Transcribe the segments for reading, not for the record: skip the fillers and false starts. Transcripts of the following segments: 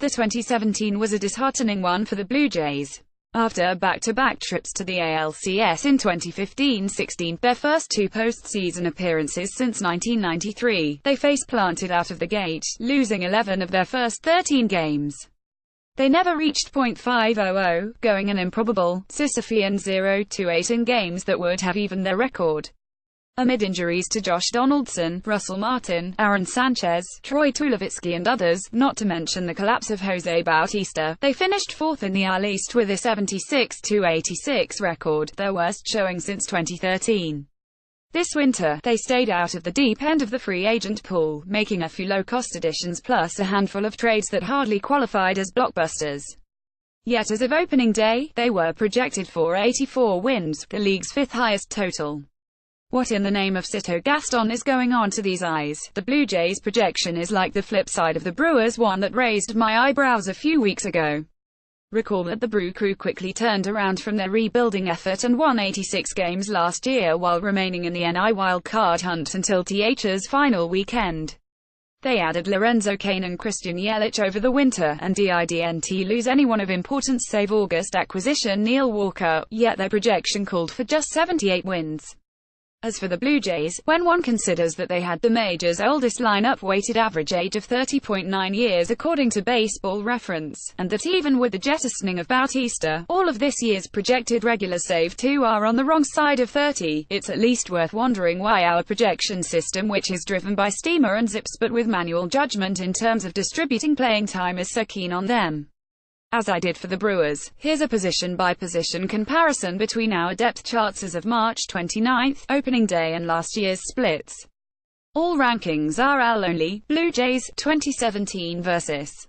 The 2017 was a disheartening one for the Blue Jays. After back-to-back trips to the ALCS in 2015-16, their first two postseason appearances since 1993, they face-planted out of the gate, losing 11 of their first 13 games. They never reached .500, going an improbable, Sisyphean 0-8 in games that would have evened their record. Amid injuries to Josh Donaldson, Russell Martin, Aaron Sanchez, Troy Tulowitzki and others, not to mention the collapse of Jose Bautista, they finished fourth in the AL East with a 76-86 record, their worst showing since 2013. This winter, they stayed out of the deep end of the free agent pool, making a few low-cost additions plus a handful of trades that hardly qualified as blockbusters. Yet as of opening day, they were projected for 84 wins, the league's fifth highest total. What in the name of Cito Gaston is going on to these eyes? The Blue Jays' projection is like the flip side of the Brewers' one that raised my eyebrows a few weeks ago. Recall that the Brew Crew quickly turned around from their rebuilding effort and won 86 games last year while remaining in the NL wildcard hunt until TH's final weekend. They added Lorenzo Cain and Christian Yelich over the winter, and didn't lose anyone of importance save August acquisition Neil Walker, yet their projection called for just 78 wins. As for the Blue Jays, when one considers that they had the major's oldest lineup weighted average age of 30.9 years according to Baseball Reference, and that even with the jettisoning of Bautista, all of this year's projected regulars save two are on the wrong side of 30, it's at least worth wondering why our projection system, which is driven by steamer and zips but with manual judgment in terms of distributing playing time, is so keen on them. As I did for the Brewers, here's a position-by-position comparison between our depth charts as of March 29, opening day, and last year's splits. All rankings are AL only. Blue Jays, 2017 vs.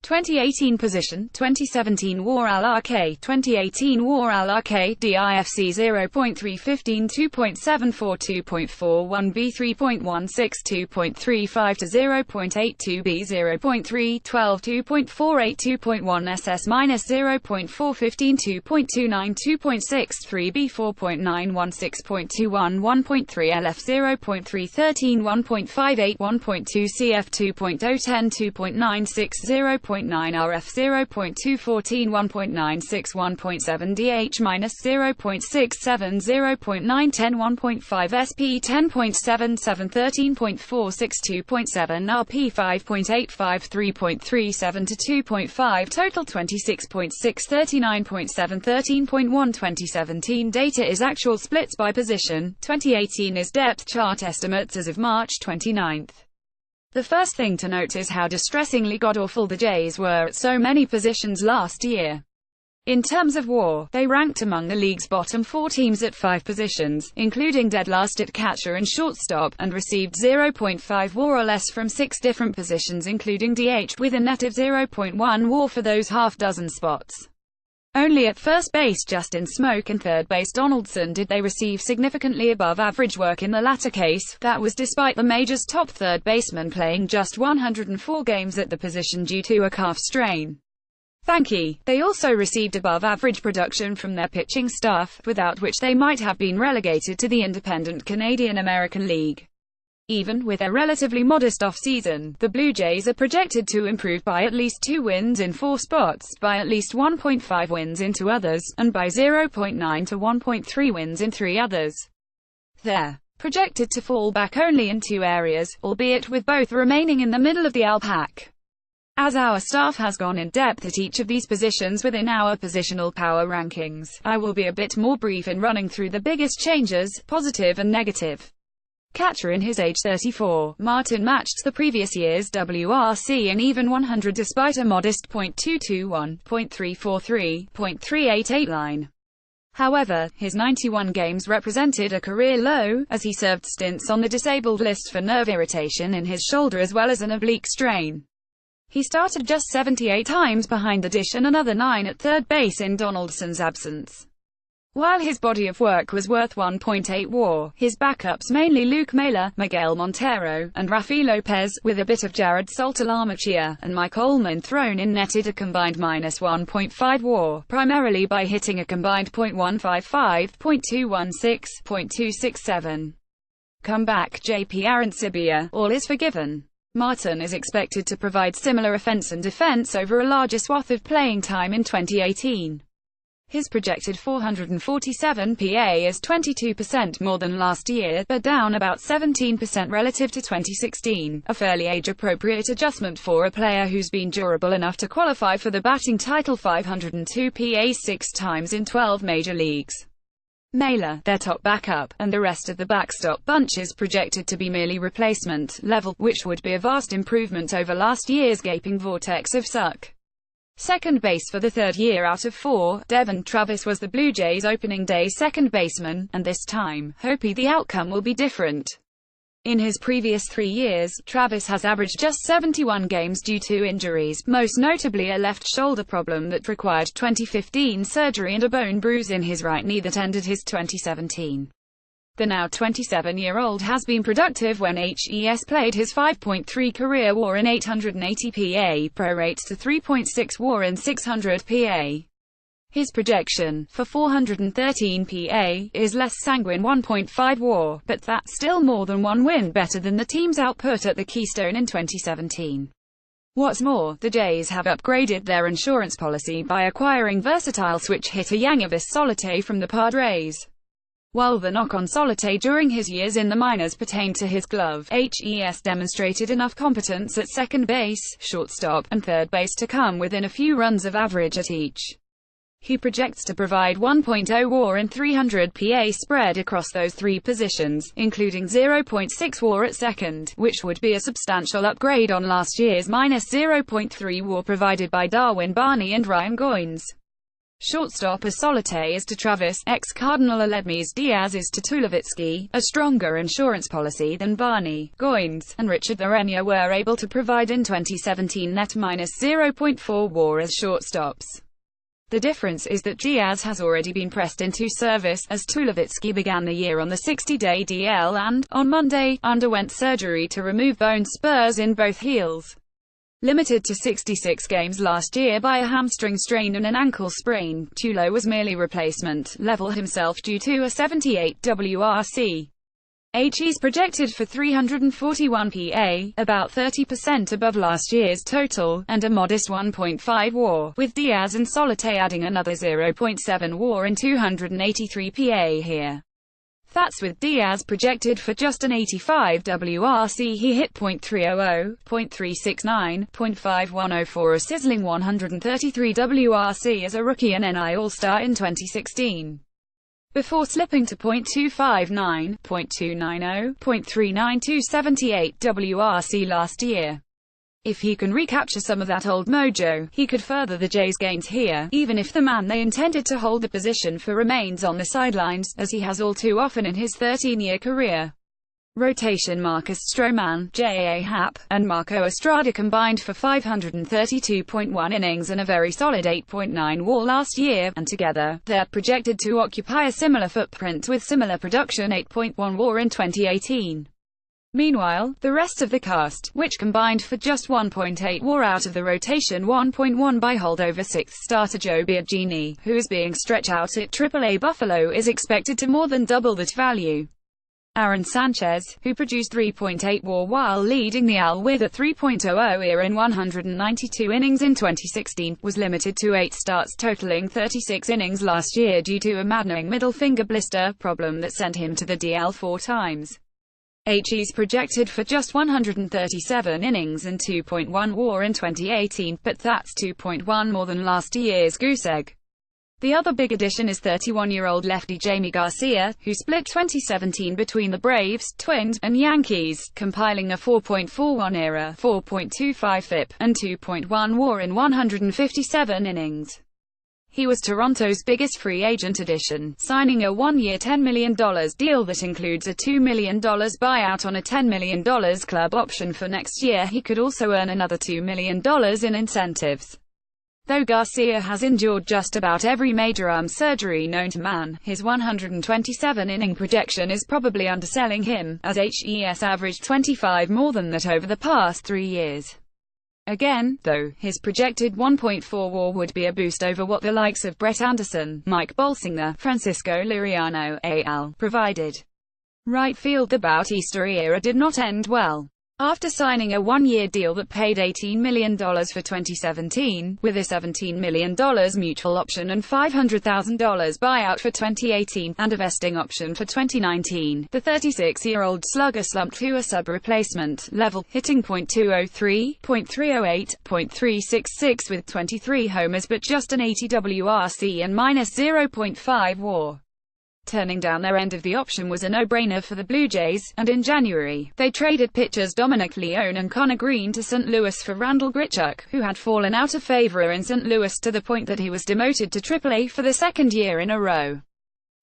2018 position, 2017 WAR AL-RK, 2018 WAR AL-RK, DIFC 0.315, 2.74, 2.41 B, 3.16, 2.35 to 0.82 B, 0.312, 2.48, 2.1 SS minus 0.415, 2.29, 2.63 B, 4.91, 6.21, 1.3 LF, 0.313, 1.58, 1.2 CF, 2.010, 2.96, 0.9 RF, 0.214, 1.96, 1.7 DH minus 0.67, 0.910, 1.5 SP, 10.77, 13.46, 2.7 RP, 5.85, 3.37 to 2.5, total 26.6, 39.7, 13.1. 2017 data is actual splits by position, 2018 is depth chart estimates as of March 29. The first thing to note is how distressingly god-awful the Jays were at so many positions last year. In terms of WAR, they ranked among the league's bottom four teams at 5 positions, including dead last at catcher and shortstop, and received 0.5 WAR or less from 6 different positions including DH, with a net of 0.1 WAR for those half-dozen spots. Only at first base Justin Smoke and third base Donaldson did they receive significantly above average work in the latter case. That was despite the major's top third baseman playing just 104 games at the position due to a calf strain. Thankfully, they also received above average production from their pitching staff, without which they might have been relegated to the independent Canadian-American League. Even with a relatively modest off-season, the Blue Jays are projected to improve by at least 2 wins in 4 spots, by at least 1.5 wins in 2 others, and by 0.9 to 1.3 wins in 3 others. They're projected to fall back only in 2 areas, albeit with both remaining in the middle of the AL pack. As our staff has gone in depth at each of these positions within our positional power rankings, I will be a bit more brief in running through the biggest changes, positive and negative. Catcher in his age 34, Martin matched the previous year's WRC and even 100 despite a modest .221, .343, .388 line. However, his 91 games represented a career low, as he served stints on the disabled list for nerve irritation in his shoulder as well as an oblique strain. He started just 78 times behind the dish and another 9 at third base in Donaldson's absence. While his body of work was worth 1.8 WAR, his backups, mainly Luke Mailer, Miguel Montero, and Rafi Lopez, with a bit of Jared Saltalamacchia and Mike Ullman thrown in, netted a combined minus 1.5 WAR, primarily by hitting a combined .155, .216, .267. Come back JP Arencibia, all is forgiven. Martin is expected to provide similar offense and defense over a larger swath of playing time in 2018. His projected 447 PA is 22% more than last year, but down about 17% relative to 2016, a fairly age-appropriate adjustment for a player who's been durable enough to qualify for the batting title. 502 PA 6 times in 12 major leagues. Mailer, their top backup, and the rest of the backstop bunch is projected to be merely replacement level, which would be a vast improvement over last year's gaping vortex of suck. Second base for the third year out of 4, Devon Travis was the Blue Jays' opening day second baseman, and this time, hopefully the outcome will be different. In his previous 3 years, Travis has averaged just 71 games due to injuries, most notably a left shoulder problem that required 2015 surgery and a bone bruise in his right knee that ended his 2017. The now 27-year-old has been productive when HES played his 5.3 career WAR in 880 PA, prorates to 3.6 WAR in 600 PA. His projection, for 413 PA, is less sanguine 1.5 WAR, but that's still more than one win better than the team's output at the Keystone in 2017. What's more, the Jays have upgraded their insurance policy by acquiring versatile switch hitter Yangervis Solarte from the Padres. While the knock on Solarte during his years in the minors pertained to his glove, HES demonstrated enough competence at second base, shortstop, and third base to come within a few runs of average at each. He projects to provide 1.0 WAR and 300 PA spread across those three positions, including 0.6 WAR at second, which would be a substantial upgrade on last year's -0.3 WAR provided by Darwin Barney and Ryan Goins. Shortstop as Solarte is to Travis, ex-Cardinal Aledmys Diaz is to Tulowitzki, a stronger insurance policy than Barney, Goins, and Richard Arena were able to provide in 2017 net -0.4 WAR as shortstops. The difference is that Diaz has already been pressed into service, as Tulowitzki began the year on the 60-day DL and, on Monday, underwent surgery to remove bone spurs in both heels. Limited to 66 games last year by a hamstring strain and an ankle sprain, Tulo was merely replacement level himself due to a 78 WRC. HE's projected for 341 PA, about 30% above last year's total, and a modest 1.5 WAR, with Diaz and Solarte adding another 0.7 WAR and 283 PA here. That's with Diaz projected for just an 85 WRC. He hit .300, .369, .5104, a sizzling 133 WRC as a rookie and NI All-Star in 2016. Before slipping to .259, .290, .392, 78 WRC last year. If he can recapture some of that old mojo, he could further the Jays' gains here, even if the man they intended to hold the position for remains on the sidelines, as he has all too often in his 13-year career. Rotation Marcus Stroman, J.A. Happ, and Marco Estrada combined for 532.1 innings and a very solid 8.9 WAR last year, and together, they're projected to occupy a similar footprint with similar production 8.1 WAR in 2018. Meanwhile, the rest of the cast, which combined for just 1.8 WAR out of the rotation 1.1 by holdover sixth starter Joe Biagini, who is being stretched out at AAA Buffalo, is expected to more than double that value. Aaron Sanchez, who produced 3.8 WAR while leading the AL with a 3.00 ERA in 192 innings in 2016, was limited to 8 starts totaling 36 innings last year due to a maddening middle finger blister problem that sent him to the DL 4 times. HE's projected for just 137 innings and 2.1 WAR in 2018, but that's 2.1 more than last year's goose egg. The other big addition is 31-year-old lefty Jamie Garcia, who split 2017 between the Braves, Twins, and Yankees, compiling a 4.41 ERA, 4.25 FIP, and 2.1 WAR in 157 innings. He was Toronto's biggest free agent addition, signing a one-year $10 million deal that includes a $2 million buyout on a $10 million club option for next year. He could also earn another $2 million in incentives. Though Garcia has endured just about every major arm surgery known to man, his 127-inning projection is probably underselling him, as HES averaged 25 more than that over the past 3 years. Again, though, his projected 1.4 WAR would be a boost over what the likes of Brett Anderson, Mike Bolsinger, Francisco Liriano, AL, provided. Right field. The Bautista era did not end well. After signing a one-year deal that paid $18 million for 2017, with a $17 million mutual option and $500,000 buyout for 2018, and a vesting option for 2019, the 36-year-old slugger slumped to a sub-replacement level, hitting .203, .308, .366 with 23 homers but just an 80 WRC and -0.5 WAR. Turning down their end of the option was a no-brainer for the Blue Jays, and in January, they traded pitchers Dominic Leone and Connor Green to St. Louis for Randall Grichuk, who had fallen out of favor in St. Louis to the point that he was demoted to AAA for the second year in a row.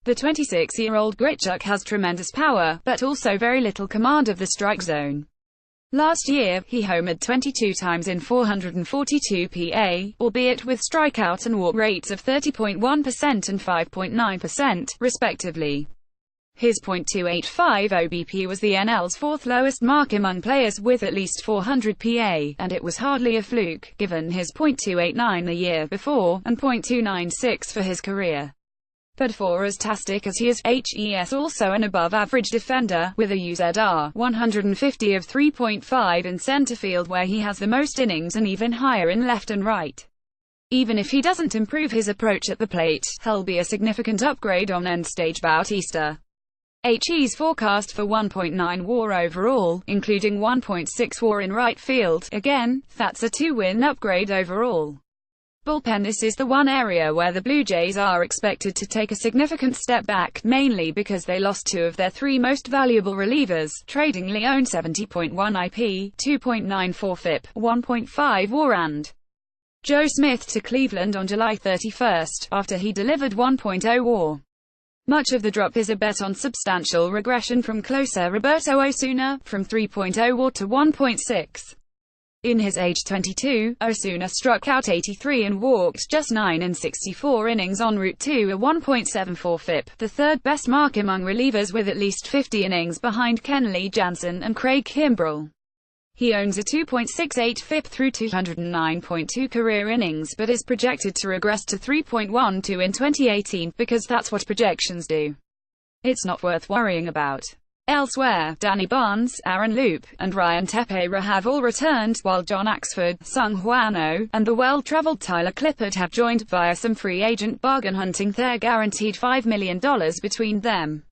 The 26-year-old Grichuk has tremendous power, but also very little command of the strike zone. Last year, he homered 22 times in 442 PA, albeit with strikeout and walk rates of 30.1% and 5.9%, respectively. His .285 OBP was the NL's fourth lowest mark among players with at least 400 PA, and it was hardly a fluke, given his .289 the year before, and .296 for his career. But for as tastic as he is, HES also an above-average defender, with a UZR 150 of 3.5 in center field where he has the most innings and even higher in left and right. Even if he doesn't improve his approach at the plate, he'll be a significant upgrade on end-stage Bautista. HE's forecast for 1.9 WAR overall, including 1.6 WAR in right field. Again, that's a 2-win upgrade overall. Bullpen. This is the one area where the Blue Jays are expected to take a significant step back, mainly because they lost two of their three most valuable relievers, trading Leone 70.1 IP, 2.94 FIP, 1.5 WAR and Joe Smith to Cleveland on July 31, after he delivered 1.0 WAR. Much of the drop is a bet on substantial regression from closer Roberto Osuna, from 3.0 WAR to 1.6. In his age 22, Osuna struck out 83 and walked just 9 in 64 innings en route to a 1.74 FIP, the third best mark among relievers with at least 50 innings behind Kenley Jansen and Craig Kimbrell. He owns a 2.68 FIP through 209.2 career innings but is projected to regress to 3.12 in 2018, because that's what projections do. It's not worth worrying about. Elsewhere, Danny Barnes, Aaron Loup, and Ryan Tepera have all returned, while John Axford, Sung Hwan Oh, and the well-traveled Tyler Clippard have joined via some free agent bargain hunting. They're guaranteed $5 million between them.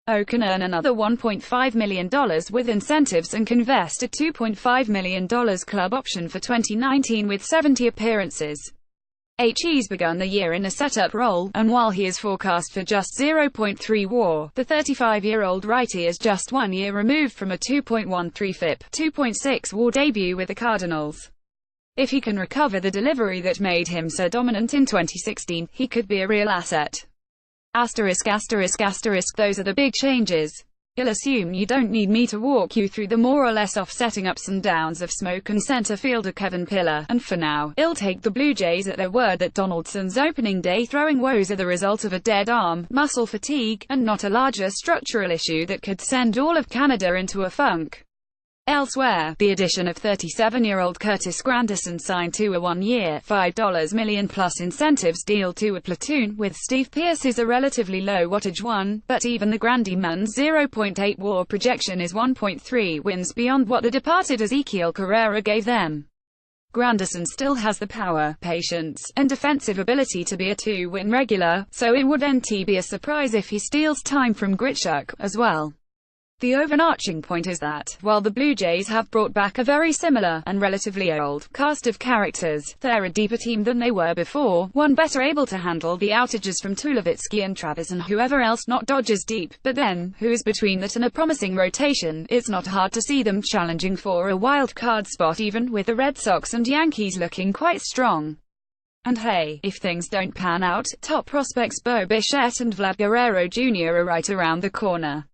Oh can earn another $1.5 million with incentives and can vest a $2.5 million club option for 2019 with 70 appearances. He's begun the year in a setup role, and while he is forecast for just 0.3 WAR, the 35-year-old righty is just 1 year removed from a 2.13 FIP, 2.6 WAR debut with the Cardinals. If he can recover the delivery that made him so dominant in 2016, he could be a real asset. Asterisk, asterisk, asterisk, those are the big changes. You'll assume you don't need me to walk you through the more or less offsetting ups and downs of Smoke and center fielder Kevin Pillar, and for now, I'll take the Blue Jays at their word that Donaldson's opening day throwing woes are the result of a dead arm, muscle fatigue, and not a larger structural issue that could send all of Canada into a funk. Elsewhere, the addition of 37-year-old Curtis Granderson signed to a one-year, $5 million plus incentives deal to a platoon with Steve Pearce is a relatively low wattage one, but even the Grandy man's 0.8 WAR projection is 1.3 wins beyond what the departed Ezekiel Carrera gave them. Granderson still has the power, patience, and defensive ability to be a 2-win regular, so it wouldn't be a surprise if he steals time from Grichuk, as well. The overarching point is that, while the Blue Jays have brought back a very similar, and relatively old, cast of characters, they're a deeper team than they were before, one better able to handle the outages from Tulowitzki and Travis and whoever else, not Dodgers deep, but then, who is between that and a promising rotation. It's not hard to see them challenging for a wild card spot even with the Red Sox and Yankees looking quite strong. And hey, if things don't pan out, top prospects Bo Bichette and Vlad Guerrero Jr. are right around the corner.